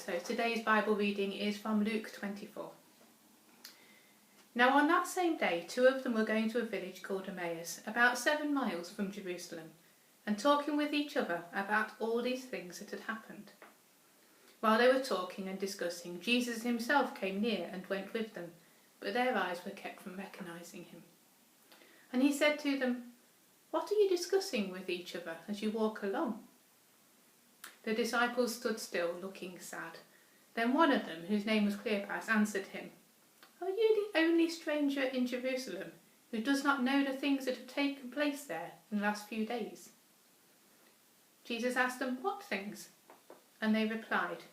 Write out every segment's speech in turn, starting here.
So today's Bible reading is from Luke 24. Now on that same day, two of them were going to a village called Emmaus, about 7 miles from Jerusalem, and talking with each other about all these things that had happened. While they were talking and discussing, Jesus himself came near and went with them, but their eyes were kept from recognizing him. And he said to them, "What are you discussing with each other as you walk along?" The disciples stood still, looking sad. Then one of them, whose name was Cleopas, answered him, "Are you the only stranger in Jerusalem who does not know the things that have taken place there in the last few days?" Jesus asked them, "What things?" And they replied,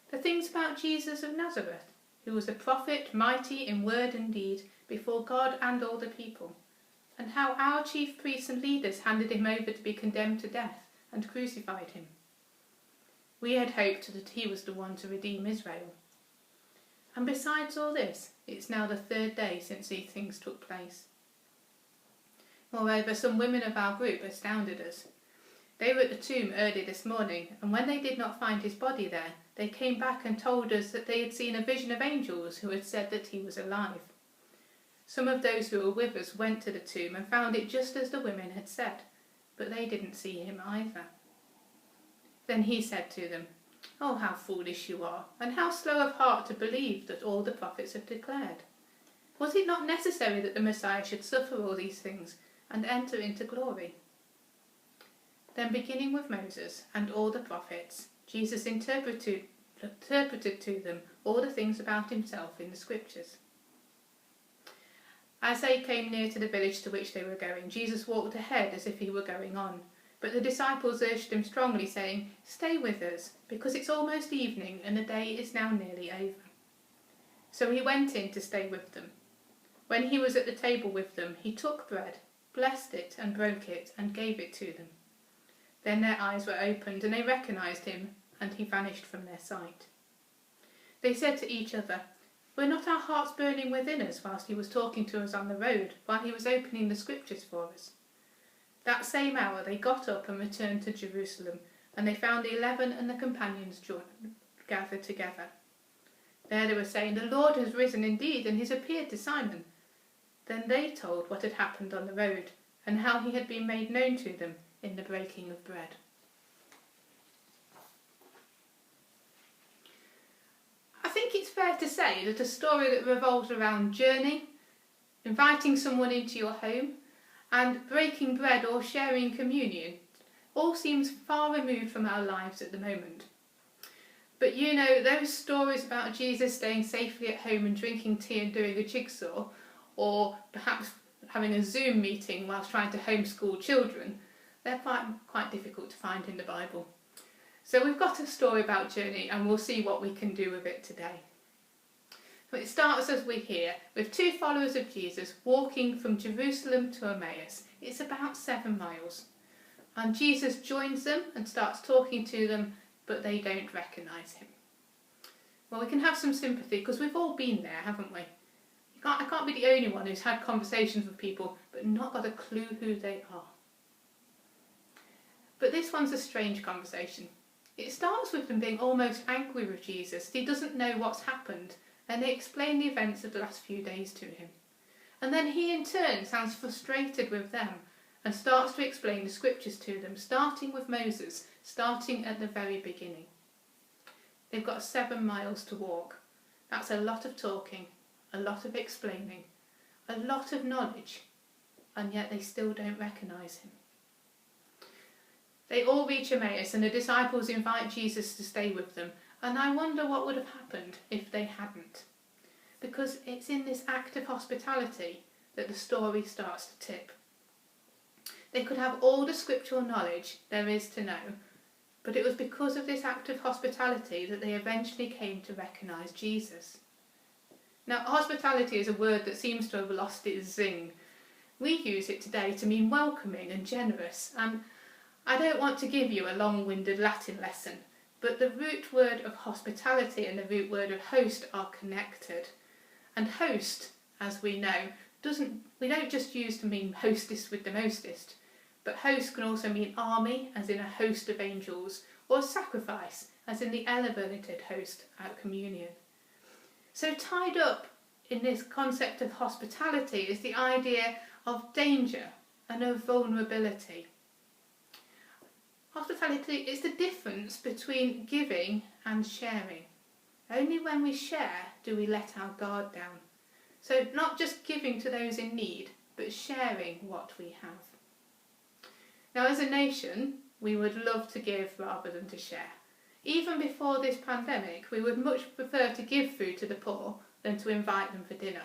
"The things about Jesus of Nazareth, who was a prophet, mighty in word and deed before God and all the people, and how our chief priests and leaders handed him over to be condemned to death and crucified him. We had hoped that he was the one to redeem Israel. And besides all this, it's now the 3rd day since these things took place." Moreover, some women of our group astounded us. They were at the tomb early this morning, and when they did not find his body there, they came back and told us that they had seen a vision of angels who had said that he was alive. Some of those who were with us went to the tomb and found it just as the women had said, but they didn't see him either. Then he said to them, "Oh, how foolish you are, and how slow of heart to believe that all the prophets have declared. Was it not necessary that the Messiah should suffer all these things and enter into glory?" Then beginning with Moses and all the prophets, Jesus interpreted to them all the things about himself in the scriptures. As they came near to the village to which they were going, Jesus walked ahead as if he were going on. But the disciples urged him strongly, saying, "Stay with us, because it's almost evening and the day is now nearly over." So he went in to stay with them. When he was at the table with them, he took bread, blessed it and broke it and gave it to them. Then their eyes were opened and they recognized him, and he vanished from their sight. They said to each other, "Were not our hearts burning within us whilst he was talking to us on the road, while he was opening the scriptures for us?" That same hour they got up and returned to Jerusalem, and they found the 11 and the companions gathered together. There they were saying, "The Lord has risen indeed, and has appeared to Simon." Then they told what had happened on the road, and how he had been made known to them in the breaking of bread. I think it's fair to say that a story that revolves around journey, inviting someone into your home, and breaking bread or sharing communion all seems far removed from our lives at the moment. But you know, those stories about Jesus staying safely at home and drinking tea and doing a jigsaw, or perhaps having a Zoom meeting whilst trying to homeschool children, they're quite difficult to find in the Bible. So we've got a story about journey, and we'll see what we can do with it today. So it starts, as we hear, with 2 followers of Jesus walking from Jerusalem to Emmaus. It's about 7 miles. And Jesus joins them and starts talking to them, but they don't recognise him. Well, we can have some sympathy, because we've all been there, haven't we? I can't be the only one who's had conversations with people, but not got a clue who they are. But this one's a strange conversation. It starts with them being almost angry with Jesus. He doesn't know what's happened, and they explain the events of the last few days to him. And then he in turn sounds frustrated with them and starts to explain the scriptures to them, starting with Moses, starting at the very beginning. They've got 7 miles to walk. That's a lot of talking, a lot of explaining, a lot of knowledge, and yet they still don't recognise him. They all reach Emmaus, and the disciples invite Jesus to stay with them, and I wonder what would have happened if they hadn't. Because it's in this act of hospitality that the story starts to tip. They could have all the scriptural knowledge there is to know, but it was because of this act of hospitality that they eventually came to recognise Jesus. Now, hospitality is a word that seems to have lost its zing. We use it today to mean welcoming and generous, and I don't want to give you a long-winded Latin lesson, but the root word of hospitality and the root word of host are connected. And host, as we know, we don't just use to mean hostess with the mostest, but host can also mean army, as in a host of angels, or sacrifice, as in the elevated host at communion. So tied up in this concept of hospitality is the idea of danger and of vulnerability. Hospitality is the difference between giving and sharing. Only when we share do we let our guard down. So not just giving to those in need, but sharing what we have. Now, as a nation, we would love to give rather than to share. Even before this pandemic, we would much prefer to give food to the poor than to invite them for dinner.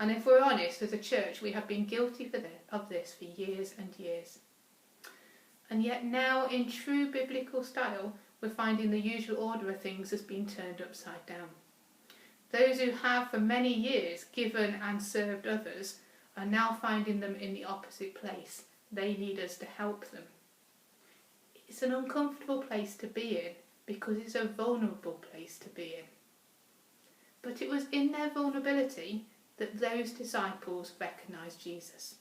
And if we're honest, as a church, we have been guilty of this for years and years. And yet now, in true biblical style, we're finding the usual order of things has been turned upside down. Those who have for many years given and served others are now finding them in the opposite place. They need us to help them. It's an uncomfortable place to be in because it's a vulnerable place to be in. But it was in their vulnerability that those disciples recognised Jesus.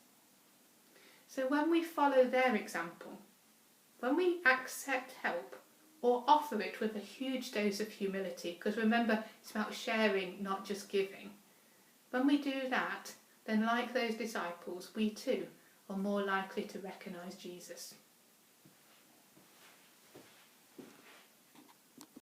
So when we follow their example, when we accept help or offer it with a huge dose of humility, because remember, it's about sharing, not just giving. When we do that, then like those disciples, we too are more likely to recognise Jesus.